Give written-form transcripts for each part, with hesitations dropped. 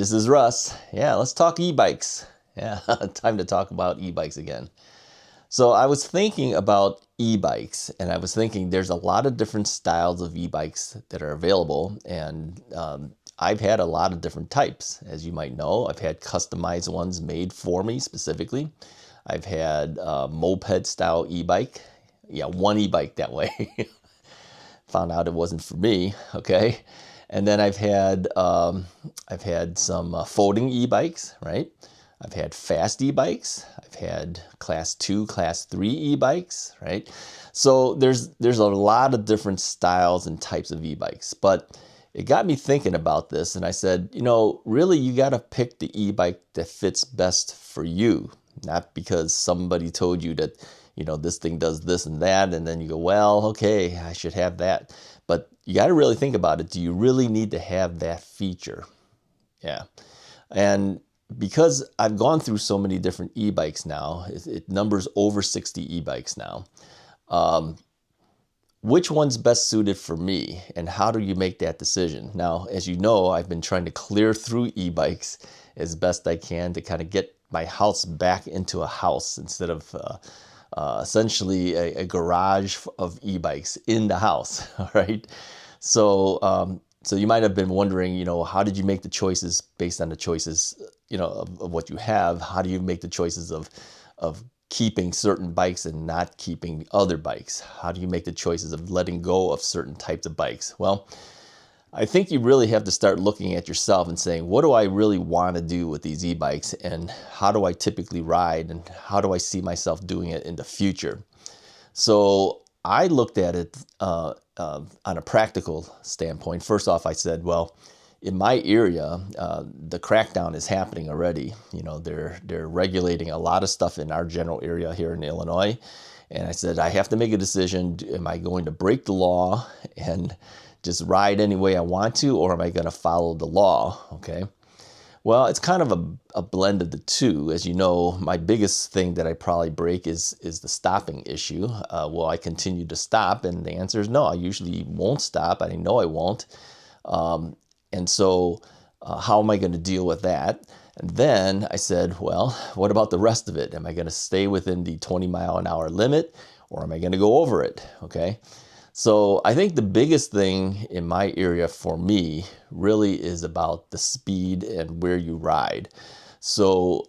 this is Russ. Yeah, let's talk e-bikes. Yeah, time to talk about e-bikes again. So I was thinking about e-bikes, and I was thinking there's a lot of different styles of e-bikes that are available, and I've had a lot of different types. As you might know, I've had customized ones made for me specifically. I've had moped style e-bike. Yeah, one e-bike that way. Found out it wasn't for me. Okay. And then I've had some folding e-bikes, right? I've had fast e-bikes. I've had class 2, class 3 e-bikes, right? So there's a lot of different styles and types of e-bikes, but it got me thinking about this, and I said, really you got to pick the e-bike that fits best for you, not because somebody told you that, this thing does this and that, and then you go, well, okay, I should have that. But you got to really think about it. Do you really need to have that feature? Yeah. And because I've gone through so many different e-bikes now, it numbers over 60 e-bikes now. Which one's best suited for me, and how do you make that decision? Now, as you know, I've been trying to clear through e-bikes as best I can to kind of get my house back into a house instead of essentially a garage of e-bikes in the house. All right. So, so you might have been wondering, how did you make the choices based on the choices, of what you have? How do you make the choices of keeping certain bikes and not keeping other bikes? How do you make the choices of letting go of certain types of bikes? Well, I think you really have to start looking at yourself and saying, what do I really want to do with these e-bikes, and how do I typically ride, and how do I see myself doing it in the future? So I looked at it on a practical standpoint. First off, I said, well, in my area, the crackdown is happening already. They're regulating a lot of stuff in our general area here in Illinois. And I said, I have to make a decision. Am I going to break the law and just ride any way I want to, or am I going to follow the law? Okay. Well, it's kind of a blend of the two. As you know, my biggest thing that I probably break is the stopping issue. Will I continue to stop? And the answer is no, I usually won't stop. I know I won't. And so how am I going to deal with that? And then I said, well, what about the rest of it? Am I going to stay within the 20-mile-an-hour limit, or am I going to go over it? Okay. So I think the biggest thing in my area for me really is about the speed and where you ride. So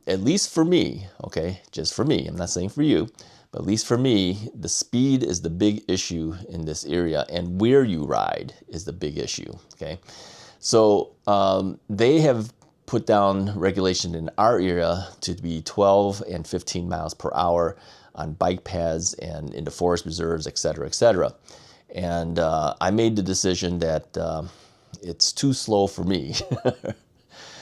at least for me, okay, just for me, I'm not saying for you, but at least for me, the speed is the big issue in this area, and where you ride is the big issue, okay? So they have put down regulation in our area to be 12 and 15 miles per hour on bike paths and into forest reserves, et cetera, et cetera. And I made the decision that it's too slow for me.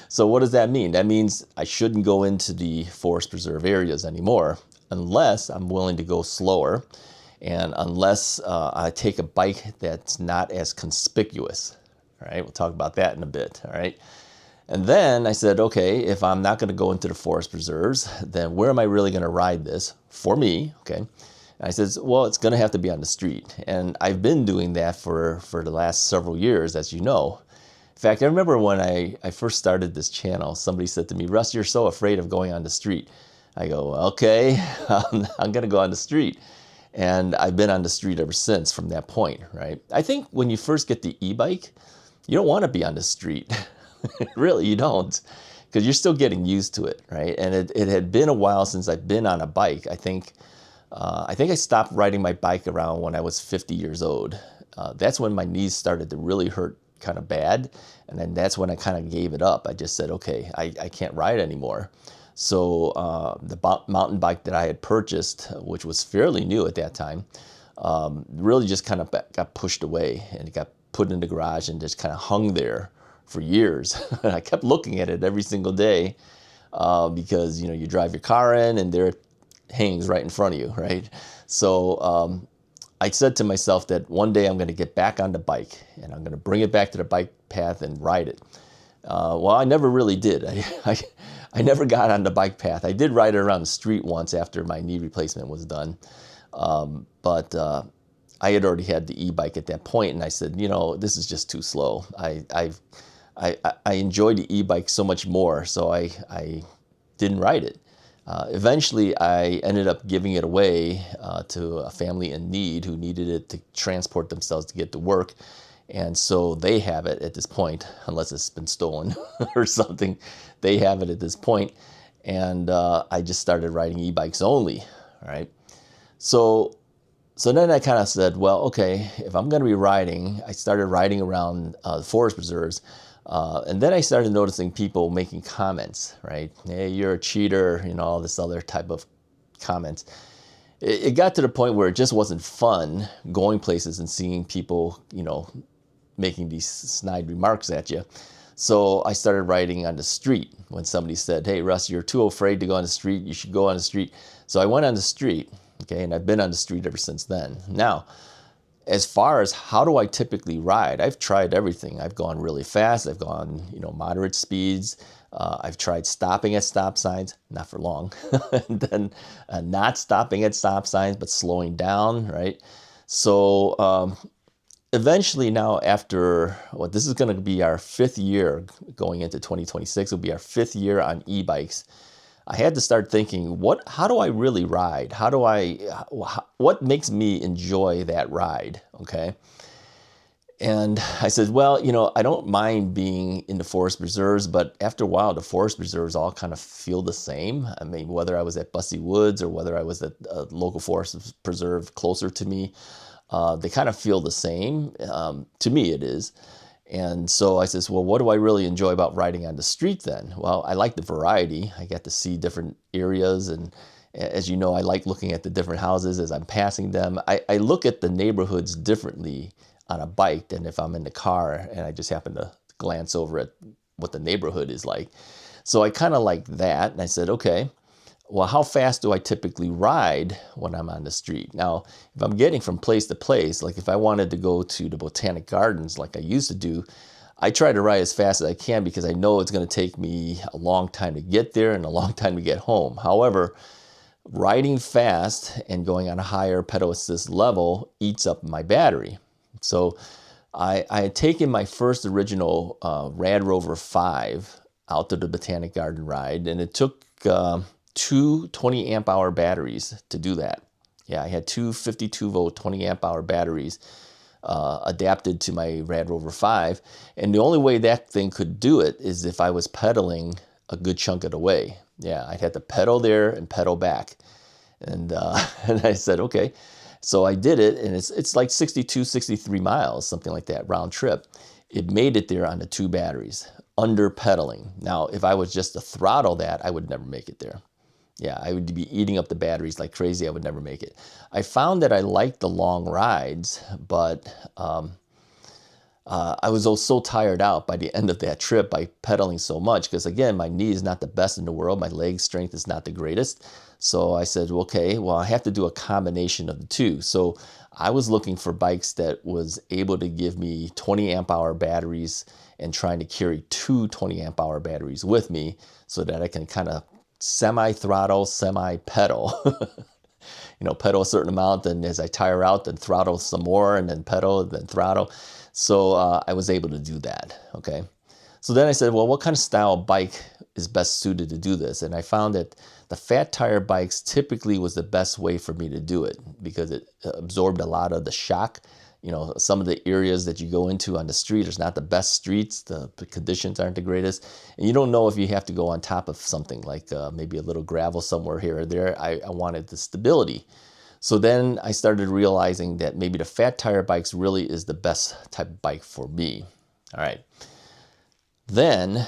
So what does that mean? That means I shouldn't go into the forest preserve areas anymore unless I'm willing to go slower, and unless I take a bike that's not as conspicuous. All right, we'll talk about that in a bit. All right. And then I said, okay, if I'm not going to go into the forest preserves, then where am I really going to ride this for me? Okay. And I said, well, it's going to have to be on the street. And I've been doing that for the last several years, as you know. In fact, I remember when I first started this channel, somebody said to me, Russ, you're so afraid of going on the street. I go, okay, I'm going to go on the street. And I've been on the street ever since from that point, right? I think when you first get the e-bike, you don't want to be on the street. Really, you don't, because you're still getting used to it, right? And it had been a while since I've been on a bike. I think I stopped riding my bike around when I was 50 years old. That's when my knees started to really hurt kind of bad. And then that's when I kind of gave it up. I just said, okay, I can't ride anymore. So the mountain bike that I had purchased, which was fairly new at that time, really just kind of got pushed away, and it got put in the garage and just kind of hung there for years. And I kept looking at it every single day because, you drive your car in and there it hangs right in front of you, right? So I said to myself that one day I'm going to get back on the bike and I'm going to bring it back to the bike path and ride it. Well, I never really did. I never got on the bike path. I did ride it around the street once after my knee replacement was done. But I had already had the e-bike at that point, and I said, this is just too slow. I enjoyed the e-bike so much more, so I didn't ride it. Eventually, I ended up giving it away to a family in need who needed it to transport themselves to get to work. And so they have it at this point, unless it's been stolen or something. They have it at this point. And I just started riding e-bikes only, right? So then I kind of said, well, okay, if I'm going to be riding, I started riding around the forest preserves. And then I started noticing people making comments, right? Hey, you're a cheater, you know, all this other type of comments. It got to the point where it just wasn't fun going places and seeing people, you know, making these snide remarks at you. So I started riding on the street. When somebody said, hey, Russ, you're too afraid to go on the street, you should go on the street. So I went on the street, okay, and I've been on the street ever since then. Now, as far as how do I typically ride, I've tried everything. I've gone really fast. I've gone, you know, moderate speeds. I've tried stopping at stop signs, not for long. And then not stopping at stop signs, but slowing down, right? So eventually now after, well, this is going to be our 5th year going into 2026. It'll be our 5th year on e-bikes. I had to start thinking, how do I really ride? What makes me enjoy that ride? Okay. And I said, well, you know, I don't mind being in the forest preserves, but after a while, the forest preserves all kind of feel the same. I mean, whether I was at Bussy Woods or whether I was at a local forest preserve closer to me, they kind of feel the same. To me, it is. And so I says, well, what do I really enjoy about riding on the street then? Well, I like the variety. I get to see different areas. And as you know, I like looking at the different houses as I'm passing them. I look at the neighborhoods differently on a bike than if I'm in the car and I just happen to glance over at what the neighborhood is like. So I kind of like that. And I said, okay, well, how fast do I typically ride when I'm on the street? Now, if I'm getting from place to place, like if I wanted to go to the Botanic Gardens like I used to do, I try to ride as fast as I can because I know it's going to take me a long time to get there and a long time to get home. However, riding fast and going on a higher pedal assist level eats up my battery. So I had taken my first original Rad Rover 5 out to the Botanic Garden ride, and it took two 20 amp hour batteries to do that. Yeah, I had two 52 volt 20 amp hour batteries adapted to my Rad Rover 5. And the only way that thing could do it is if I was pedaling a good chunk of the way. Yeah, I'd have to pedal there and pedal back. And, and I said, okay. So I did it, and it's like 62, 63 miles, something like that, round trip. It made it there on the 2 batteries, under pedaling. Now, if I was just to throttle that, I would never make it there. Yeah, I would be eating up the batteries like crazy. I would never make it. I found that I liked the long rides, but I was so tired out by the end of that trip by pedaling so much because, again, my knee is not the best in the world. My leg strength is not the greatest. So I said, okay, well, I have to do a combination of the two. So I was looking for bikes that was able to give me 20 amp hour batteries and trying to carry 2 20 amp hour batteries with me so that I can kind of semi-throttle, semi-pedal. You know, pedal a certain amount, and as I tire out, then throttle some more, and then pedal, and then throttle. So I was able to do that, okay? So then I said, well, what kind of style bike is best suited to do this? And I found that the fat tire bikes typically was the best way for me to do it because it absorbed a lot of the shock. You know, some of the areas that you go into on the street is not the best streets. The conditions aren't the greatest. And you don't know if you have to go on top of something like maybe a little gravel somewhere here or there. I wanted the stability. So then I started realizing that maybe the fat tire bikes really is the best type of bike for me. All right. Then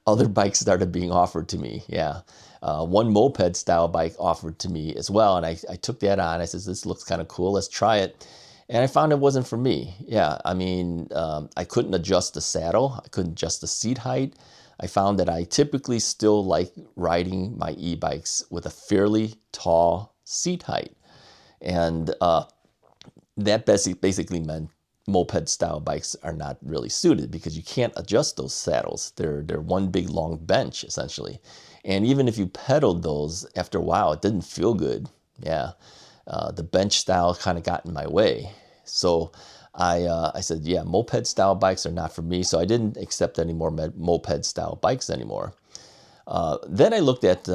other bikes started being offered to me. Yeah. One moped style bike offered to me as well. And I took that on. I said, this looks kind of cool. Let's try it. And I found it wasn't for me. Yeah, I mean, I couldn't adjust the saddle. I couldn't adjust the seat height. I found that I typically still like riding my e-bikes with a fairly tall seat height. And that basically meant moped style bikes are not really suited because you can't adjust those saddles. They're one big long bench essentially. And even if you pedaled those, after a while, it didn't feel good. Yeah. The bench style kind of got in my way. So I said, yeah, moped style bikes are not for me. So I didn't accept any more moped style bikes anymore. Then I looked at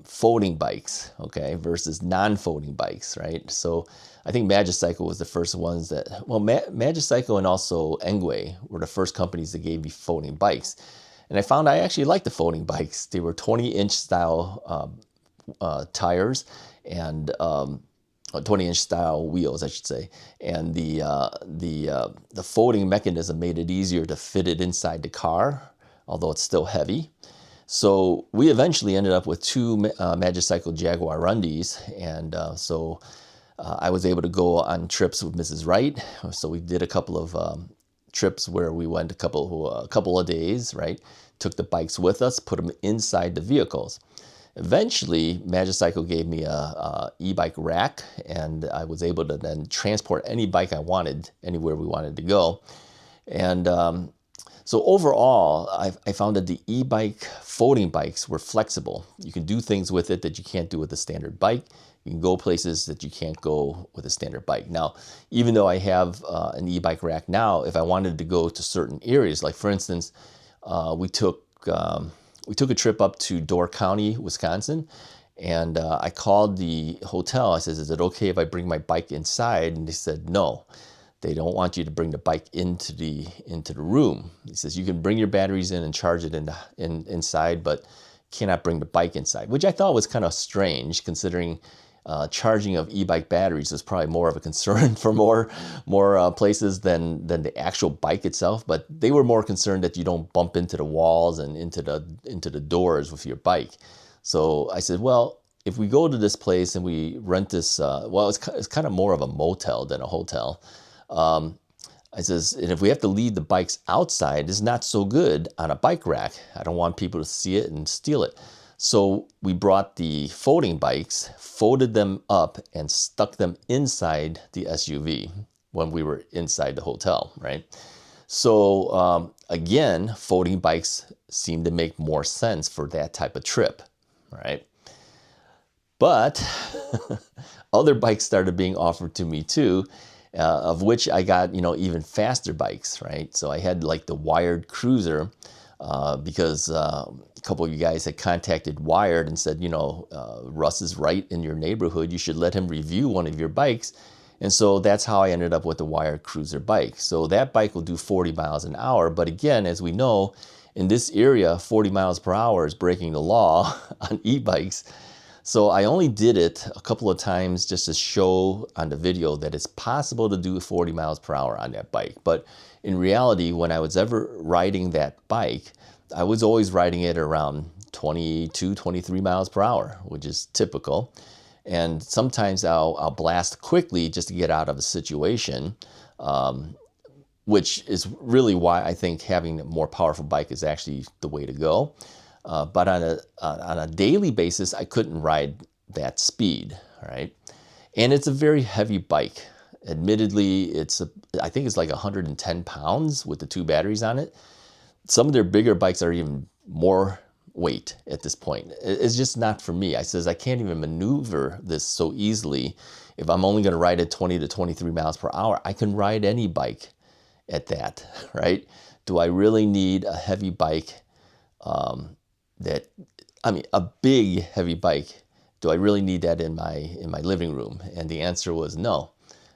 folding bikes, okay, versus non-folding bikes, right? So I think Magicycle was the first ones that, well, Magicycle and also XWing were the first companies that gave me folding bikes. And I found I actually liked the folding bikes. They were 20-inch style tires and 20-inch style wheels, I should say. And the folding mechanism made it easier to fit it inside the car, although it's still heavy. So we eventually ended up with two Magicycle Jaguar Rundies, and so I was able to go on trips with Mrs. Wright. So we did a couple of trips where we went a couple of days, right? Took the bikes with us, put them inside the vehicles. Eventually, Magicycle gave me a e-bike rack, and I was able to then transport any bike I wanted anywhere we wanted to go. And so overall, I found that the e-bike folding bikes were flexible. You can do things with it that you can't do with a standard bike. You can go places that you can't go with a standard bike. Now, even though I have an e-bike rack now, if I wanted to go to certain areas, like for instance, we took a trip up to Door County, Wisconsin, and I called the hotel. I said, "Is it okay if I bring my bike inside?" And they said, "No. They don't want you to bring the bike into the room." He says, "You can bring your batteries in and charge it inside, but cannot bring the bike inside," which I thought was kind of strange, considering charging of e-bike batteries is probably more of a concern for more places than the actual bike itself. But they were more concerned that you don't bump into the walls and into the doors with your bike. So I said, well, if we go to this place and we rent this, well, it's kind of more of a motel than a hotel. I says, and if we have to leave the bikes outside, it's not so good on a bike rack. I don't want people to see it and steal it. So we brought the folding bikes, folded them up, and stuck them inside the SUV when we were inside the hotel, right? So again, folding bikes seem to make more sense for that type of trip, right? But other bikes started being offered to me too, of which I got, even faster bikes, right? So I had like the Wired Cruiser because a couple of you guys had contacted Wired and said, Russ is right in your neighborhood. You should let him review one of your bikes. And so that's how I ended up with the Wired Cruiser bike. So that bike will do 40 miles an hour. But again, as we know, in this area, 40 miles per hour is breaking the law on e-bikes. So I only did it a couple of times just to show on the video that it's possible to do 40 miles per hour on that bike. But in reality, when I was ever riding that bike, I was always riding it around 22, 23 miles per hour, which is typical. And sometimes I'll blast quickly just to get out of a situation, which is really why I think having a more powerful bike is actually the way to go. But on a daily basis, I couldn't ride that speed, right? And it's a very heavy bike. Admittedly, I think it's like 110 pounds with the two batteries on it. Some of their bigger bikes are even more weight at this point. It's just not for me. I says, I can't even maneuver this so easily. If I'm only going to ride at 20 to 23 miles per hour, I can ride any bike at that, right? Do I really need a heavy bike? A big heavy bike, do I really need that in my living room? And the answer was no,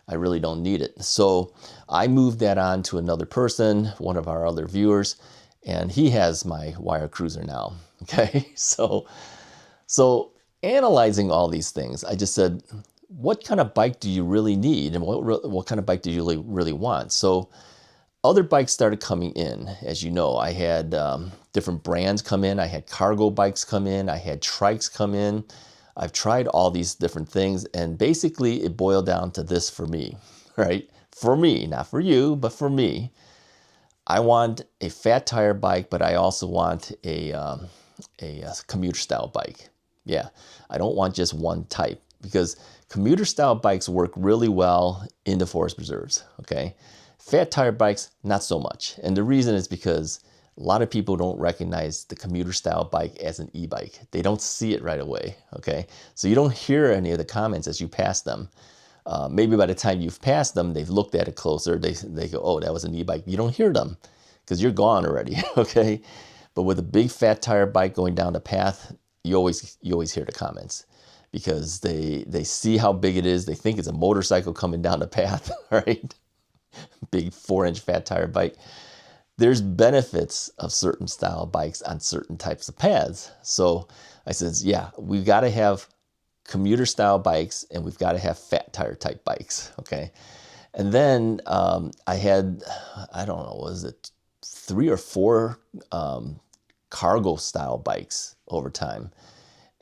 I really don't need it. So I moved that on to another person, one of our other viewers, and he has my Wired Cruiser now. Okay, so analyzing all these things, I just said, what kind of bike do you really need, and what kind of bike do you really want? So other bikes started coming in. As you know, I had different brands come in. I had cargo bikes come in. I had trikes come in. I've tried all these different things, and basically it boiled down to this for me, right? For me, not for you, but for me. I want a fat tire bike, but I also want a commuter style bike. Yeah, I don't want just one type, because commuter style bikes work really well in the forest preserves, okay? Fat tire bikes, not so much. And the reason is because a lot of people don't recognize the commuter style bike as an e-bike. They don't see it right away, okay? So you don't hear any of the comments as you pass them. maybe by the time you've passed them, they've looked at it closer. They go, oh, that was an e-bike. You don't hear them because you're gone already, okay? But with a big fat tire bike going down the path, you always hear the comments because they see how big it is. They think it's a motorcycle coming down the path, right? Big 4-inch fat tire bike. There's benefits of certain style bikes on certain types of paths. So I says, yeah, we've got to have commuter style bikes and we've got to have fat tire type bikes, okay? And then I had, I don't know, was it 3 or 4 cargo style bikes over time.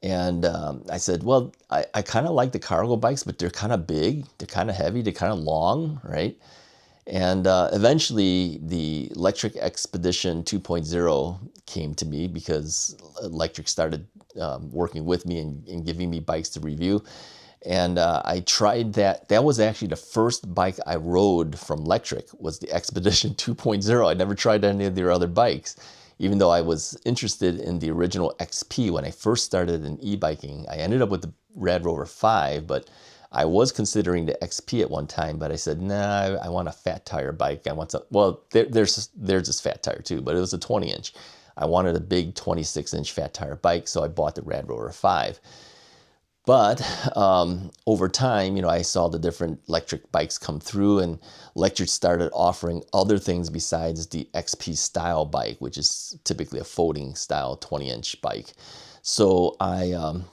And I said, well, I kind of like the cargo bikes, but they're kind of big, they're kind of heavy, they're kind of long, right? And eventually the Lectric Expedition 2.0 came to me because Lectric started working with me and giving me bikes to review. And I tried that. That was actually the first bike I rode from Lectric, was the Expedition 2.0. I never tried any of their other bikes, even though I was interested in the original XP when I first started in e-biking. I ended up with the Rad Rover 5, but I was considering the XP at one time, but I said, nah, I want a fat tire bike. I want some, well, there's this fat tire too, but it was a 20-inch. I wanted a big 26-inch fat tire bike, so I bought the Rad Rover 5. But over time, you know, I saw the different electric bikes come through, and Lectric started offering other things besides the XP style bike, which is typically a folding style 20-inch bike. So I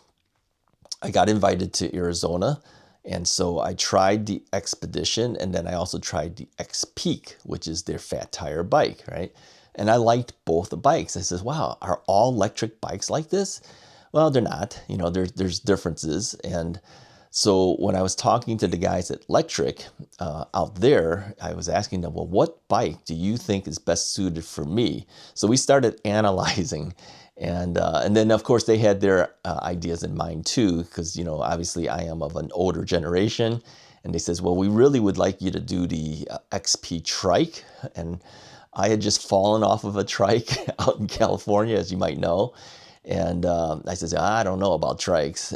got invited to Arizona, and so I tried the Expedition, and then I also tried the X-Peak, which is their fat tire bike, right? And I liked both the bikes. I said, wow, are all electric bikes like this? Well, they're not. You know, there's differences. And so when I was talking to the guys at Lectric out there, I was asking them, well, what bike do you think is best suited for me? So we started analyzing. And then, of course, they had their ideas in mind, too, because, you know, obviously I am of an older generation. And they says, well, we really would like you to do the XP trike. And I had just fallen off of a trike out in California, as you might know. And I says, I don't know about trikes.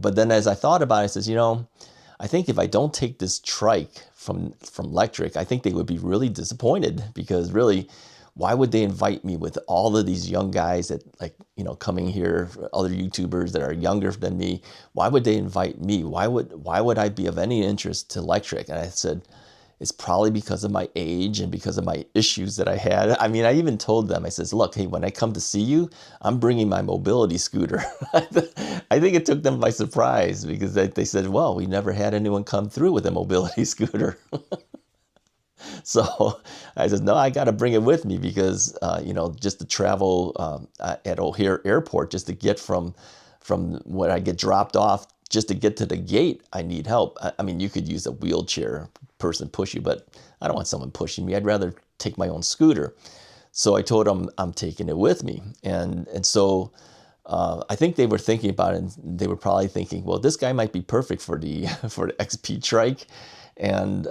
But then as I thought about it, I says, you know, I think if I don't take this trike from Lectric, I think they would be really disappointed, because really, why would they invite me with all of these young guys that, like, you know, coming here, other YouTubers that are younger than me? Why would they invite me? Why would I be of any interest to Lectric? And I said, it's probably because of my age and because of my issues that I had. I mean, I even told them, I says, look, hey, when I come to see you, I'm bringing my mobility scooter. I think it took them by surprise, because they said, well, we never had anyone come through with a mobility scooter. So I said, no, I got to bring it with me, because, you know, just to travel at O'Hare Airport, just to get from when I get dropped off, just to get to the gate, I need help. I mean, you could use a wheelchair person push you, but I don't want someone pushing me. I'd rather take my own scooter. So I told them I'm taking it with me. And so I think they were thinking about it, and they were probably thinking, well, this guy might be perfect for the XP trike. And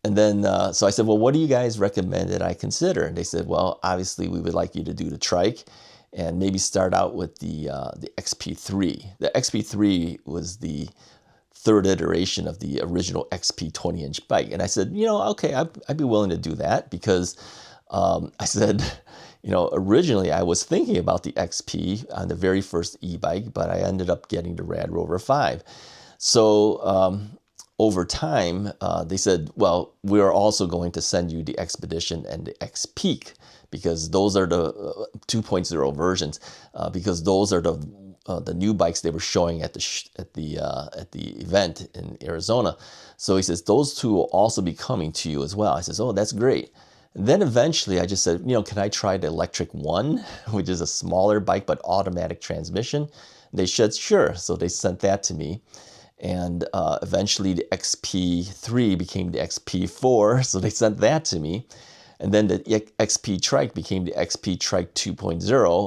then so I said, well, what do you guys recommend that I consider? And they said, well, obviously we would like you to do the trike, and maybe start out with the XP3. The XP3 was the third iteration of the original XP 20-inch bike. And I said, you know, okay, I'd be willing to do that, because I said, you know, originally I was thinking about the XP on the very first e-bike, but I ended up getting the Rad Rover 5. So over time, they said, well, we're also going to send you the Expedition and the X-Peak, because those are the 2.0 versions, because those are the new bikes they were showing at the event in Arizona. So he says, those two will also be coming to you as well. I says, oh, that's great. And then eventually I just said, you know, can I try the Electric One, which is a smaller bike but automatic transmission? They said, sure. So they sent that to me. And eventually the XP3 became the XP4, so they sent that to me. And then the XP trike became the XP trike 2.0,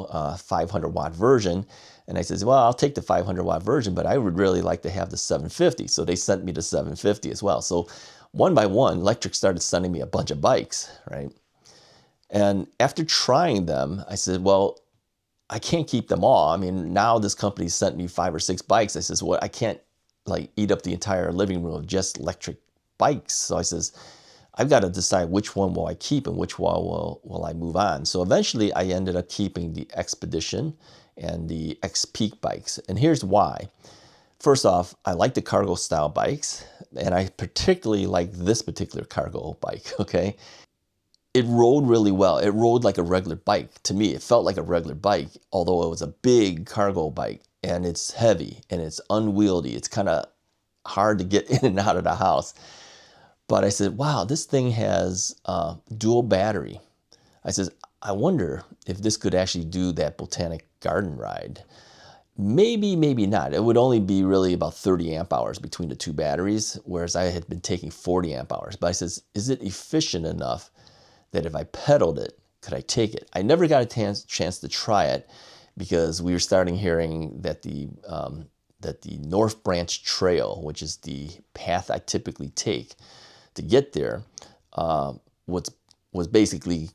500-watt version. And I said, well, I'll take the 500-watt version, but I would really like to have the 750. So they sent me the 750 as well. So one by one, Lectric started sending me a bunch of bikes, right? And after trying them, I said, well, I can't keep them all. I mean, now this company sent me 5 or 6 bikes. I says, well, I can't like eat up the entire living room of just electric bikes. So I says, I've got to decide which one will I keep and which one will I move on. So eventually I ended up keeping the Expedition and the X-Peak bikes. And here's why. First off, I like the cargo style bikes, and I particularly like this particular cargo bike, okay? It rode really well. It rode like a regular bike. To me, it felt like a regular bike, although it was a big cargo bike, and it's heavy and it's unwieldy. It's kind of hard to get in and out of the house. But I said, wow, this thing has dual battery. I says, I wonder if this could actually do that botanic garden ride. Maybe, maybe not. It would only be really about 30 amp hours between the two batteries, whereas I had been taking 40 amp hours. But I says, is it efficient enough that if I pedaled it, could I take it? I never got a chance to try it because we were starting hearing that the North Branch Trail, which is the path I typically take to get there, was basically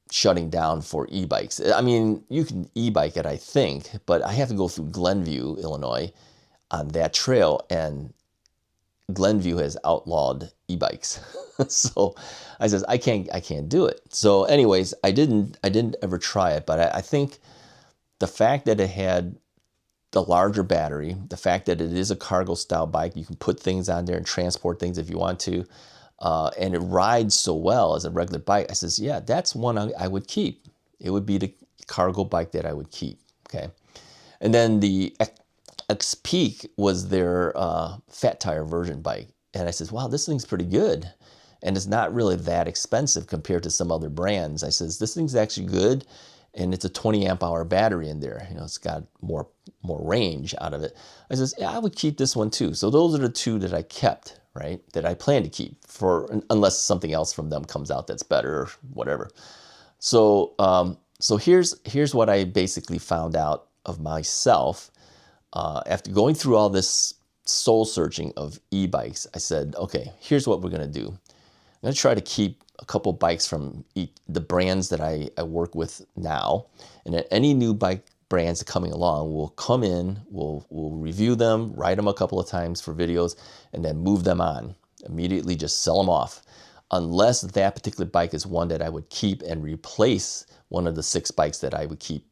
shutting down for e-bikes. I mean, you can e-bike it, I think, but I have to go through Glenview, Illinois on that trail, and Glenview has outlawed e-bikes. So I says, I can't do it. So anyways, I didn't ever try it, but I think the fact that it had the larger battery, the fact that it is a cargo style bike, you can put things on there and transport things if you want to, and it rides so well as a regular bike. I says, yeah, that's one I would keep. It would be the cargo bike that I would keep, okay? And then the X-Peak was their fat tire version bike. And I says, wow, this thing's pretty good. And it's not really that expensive compared to some other brands. I says, this thing's actually good. And it's a 20 amp hour battery in there. You know, it's got more range out of it. I says, yeah, I would keep this one too. So those are the two that I kept, right? That I plan to keep unless something else from them comes out that's better or whatever. So, so here's what I basically found out of myself. After going through all this soul searching of e-bikes, I said, okay, here's what we're going to do. I'm going to try to keep a couple bikes from the brands that I work with now. And then any new bike brands coming along, we'll come in, we'll review them, ride them a couple of times for videos, and then move them on. Immediately just sell them off. Unless that particular bike is one that I would keep and replace one of the 6 bikes that I would keep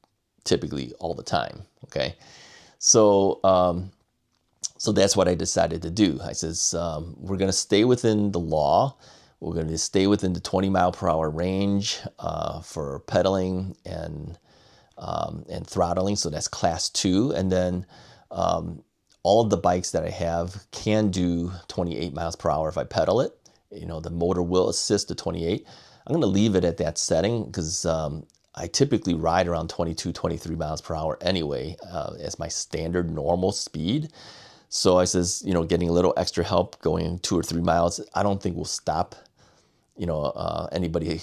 typically all the time, okay? So, so that's what I decided to do. I says, we're going to stay within the law. We're going to stay within the 20 mile per hour range for pedaling and throttling. So that's class 2. And then all of the bikes that I have can do 28 miles per hour if I pedal it. You know, the motor will assist to 28. I'm going to leave it at that setting because I typically ride around 22, 23 miles per hour anyway as my standard normal speed. So I says, you know, getting a little extra help going 2 or 3 miles, I don't think will stop, you know, anybody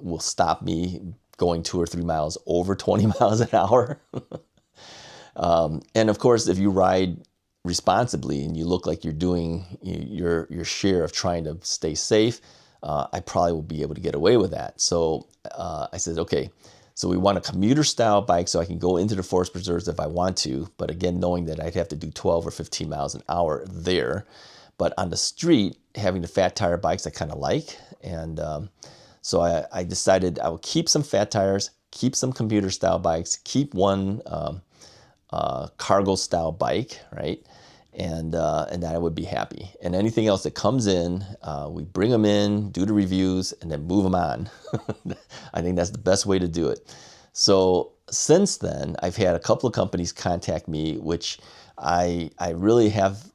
will stop me going 2 or 3 miles over 20 miles an hour. And of course, if you ride responsibly and you look like you're doing your share of trying to stay safe, I probably will be able to get away with that. So I said, okay, so we want a commuter style bike so I can go into the forest preserves if I want to, but again, knowing that I'd have to do 12 or 15 miles an hour there. But on the street, having the fat tire bikes I kind of like. And so I decided I would keep some fat tires, keep some commuter style bikes, keep one cargo style bike, right? And that I would be happy. And anything else that comes in, we bring them in, do the reviews, and then move them on. I think that's the best way to do it. So since then, I've had a couple of companies contact me, which I really have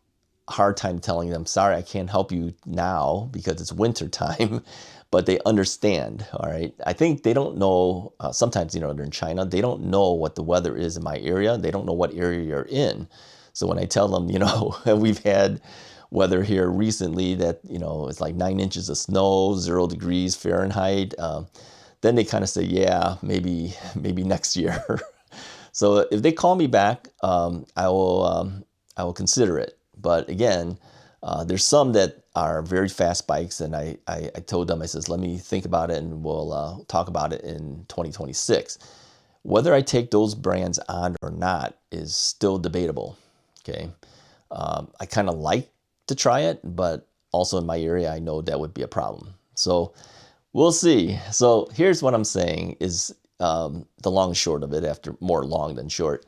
a hard time telling them, sorry, I can't help you now because it's winter time, but they understand, all right? I think they don't know, sometimes, you know, they're in China, they don't know what the weather is in my area. They don't know what area you're in. So when I tell them, you know, we've had weather here recently that, you know, it's like 9 inches of snow, 0 degrees Fahrenheit, then they kind of say, yeah, maybe next year. So if they call me back, I will consider it. But again, there's some that are very fast bikes, and I told them, I says, let me think about it, and we'll talk about it in 2026. Whether I take those brands on or not is still debatable. Okay, I kind of like to try it, but also in my area, I know that would be a problem. So we'll see. So here's what I'm saying is the long and short of it, after more long than short.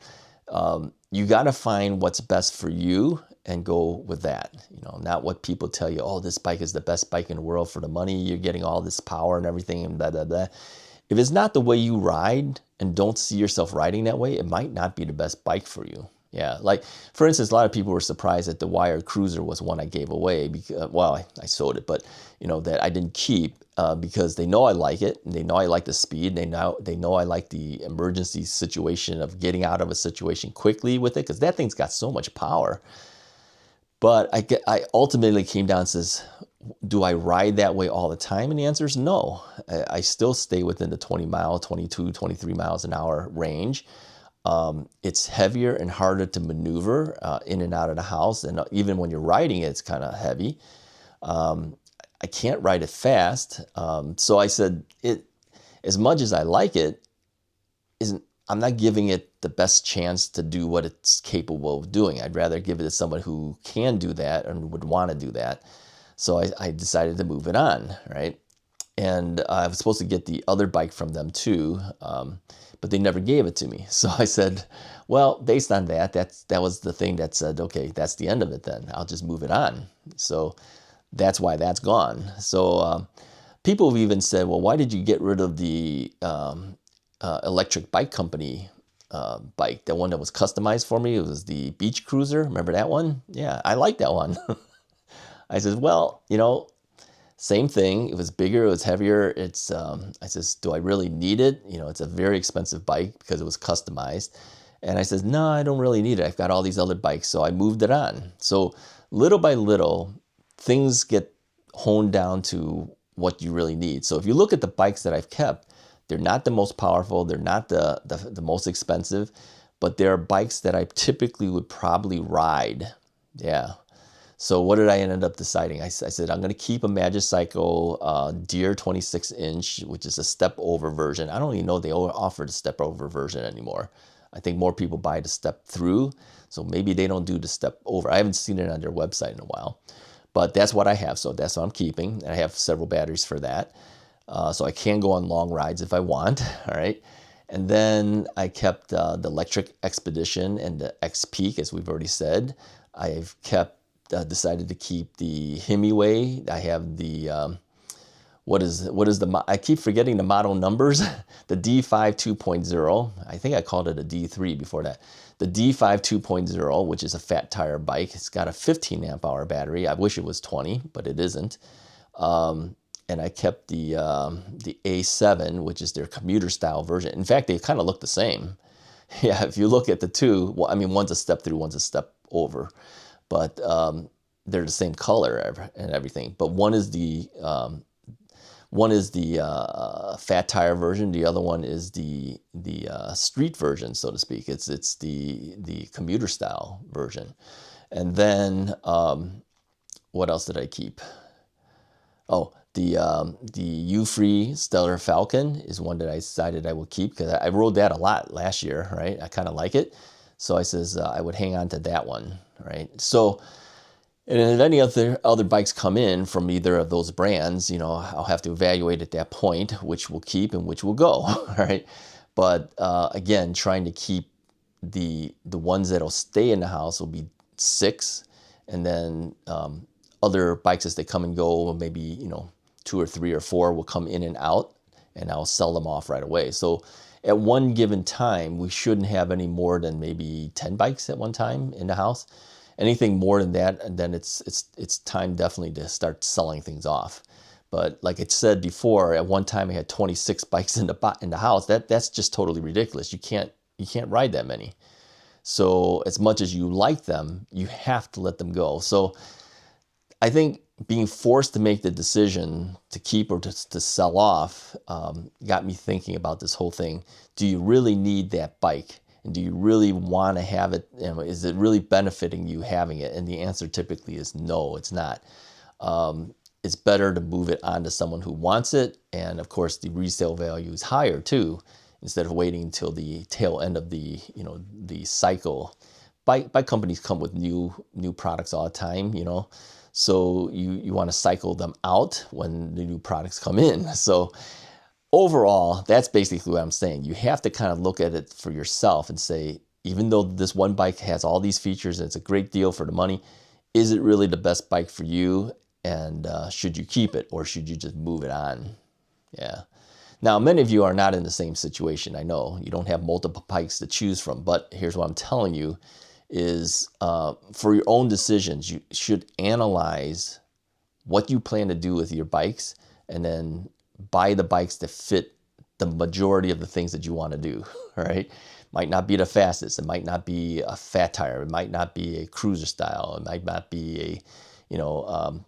You got to find what's best for you and go with that. You know, not what people tell you, oh, this bike is the best bike in the world for the money. You're getting all this power and everything and blah, blah, blah. If it's not the way you ride and don't see yourself riding that way, it might not be the best bike for you. Yeah, like for instance, a lot of people were surprised that the Wired Cruiser was one I gave away because, well, I sold it, but you know that I didn't keep because they know I like it, and they know I like the speed, and they know I like the emergency situation of getting out of a situation quickly with it, because that thing's got so much power. But I ultimately came down and says, do I ride that way all the time? And the answer is no. I still stay within the 20 mile, 22, 23 miles an hour range. It's heavier and harder to maneuver in and out of the house. And even when you're riding it, it's kind of heavy. I can't ride it fast. So I said, as much as I like it, I'm not giving it the best chance to do what it's capable of doing. I'd rather give it to someone who can do that and would want to do that. So I decided to move it on, right? And I was supposed to get the other bike from them too, but they never gave it to me. So I said, well, based on that, that was the thing that said, okay, that's the end of it then. I'll just move it on. So that's why that's gone. So people have even said, well, why did you get rid of the electric bike company bike? The one that was customized for me, it was the Beach Cruiser. Remember that one? Yeah, I like that one. I said, well, you know, same thing. It was bigger, it was heavier. It's, I says, do I really need it? You know, it's a very expensive bike because it was customized. And I says, no, I don't really need it. I've got all these other bikes. So I moved it on. So little by little, things get honed down to what you really need. So if you look at the bikes that I've kept, they're not the most powerful. They're not the most expensive, but they're bikes that I typically would probably ride. Yeah. So what did I end up deciding? I said, I'm going to keep a magicycle Deer 26-inch, which is a step-over version. I don't even know they offer the step-over version anymore. I think more people buy the step-through, so maybe they don't do the step-over. I haven't seen it on their website in a while. But that's what I have, so that's what I'm keeping. And I have several batteries for that. So I can go on long rides if I want, all right? And then I kept the Electric Expedition and the X-Peak, as we've already said. I've kept decided to keep the Himiway. I have the, I keep forgetting the model numbers. The D5 2.0. I think I called it a D3 before that. The D5 2.0, which is a fat tire bike. It's got a 15 amp hour battery. I wish it was 20, but it isn't. And I kept the A7, which is their commuter style version. In fact, they kind of look the same. Yeah, if you look at the two, well, I mean, one's a step through, one's a step over. But they're the same color and everything. But one is the fat tire version. The other one is the street version, so to speak. It's the commuter style version. And then what else did I keep? Oh, the U-Free Stellar Falcon is one that I decided I would keep because I rode that a lot last year, right? I kind of like it. So I says I would hang on to that one, right? So, and if any other bikes come in from either of those brands, you know, I'll have to evaluate at that point which we'll keep and which will go, all right? But again, trying to keep the ones that'll stay in the house will be 6, and then other bikes as they come and go, maybe, you know, 2 or 3 or 4 will come in and out, and I'll sell them off right away. So at one given time, we shouldn't have any more than maybe 10 bikes at one time in the house. Anything more than that, and then it's time definitely to start selling things off. But like I said before, at one time I had 26 bikes in the house. That's just totally ridiculous. You can't ride that many. So as much as you like them, you have to let them go. So I think being forced to make the decision to keep or to sell off got me thinking about this whole thing. Do you really need that bike? And do you really want to have it? You know, is it really benefiting you having it? And the answer typically is no, it's not. It's better to move it on to someone who wants it. And of course, the resale value is higher too, instead of waiting until the tail end of the cycle bike companies come with new products all the time, you know. So you want to cycle them out when the new products come in. So overall, that's basically what I'm saying. You have to kind of look at it for yourself and say, even though this one bike has all these features and it's a great deal for the money, is it really the best bike for you? And should you keep it, or should you just move it on? Yeah. Now, many of you are not in the same situation. I know you don't have multiple bikes to choose from, but here's what I'm telling you is for your own decisions, you should analyze what you plan to do with your bikes and then buy the bikes that fit the majority of the things that you want to do, right? Might not be the fastest. It might not be a fat tire. It might not be a cruiser style. It might not be a, you know,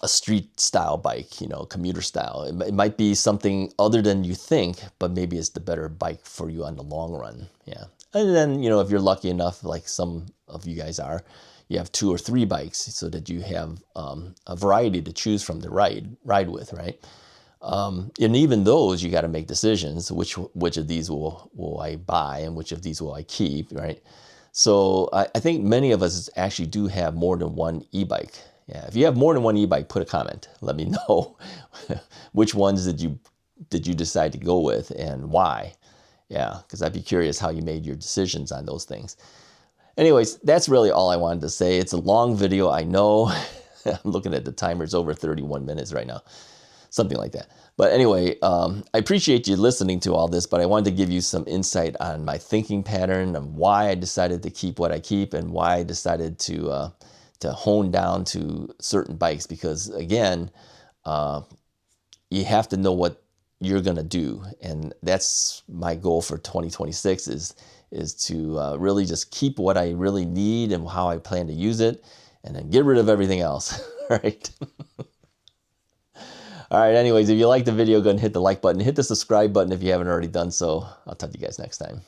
a street style bike, you know, commuter style. It might be something other than you think, but maybe it's the better bike for you on the long run. Yeah. And then, you know, if you're lucky enough, like some of you guys are, you have 2 or 3 bikes so that you have a variety to choose from to ride with, right? And even those, you got to make decisions. Which of these will I buy and which of these will I keep, right? So I think many of us actually do have more than one e-bike. Yeah, if you have more than one e-bike, put a comment. Let me know which ones did you decide to go with and why. Yeah, because I'd be curious how you made your decisions on those things. Anyways, that's really all I wanted to say. It's a long video, I know. I'm looking at the timer. It's over 31 minutes right now. Something like that. But anyway, I appreciate you listening to all this, but I wanted to give you some insight on my thinking pattern and why I decided to keep what I keep and why I decided to hone down to certain bikes. Because again, you have to know what you're going to do. And that's my goal for 2026 is to really just keep what I really need and how I plan to use it, and then get rid of everything else. All right. All right. Anyways, if you like the video, go ahead and hit the like button. Hit the subscribe button if you haven't already done so. I'll talk to you guys next time.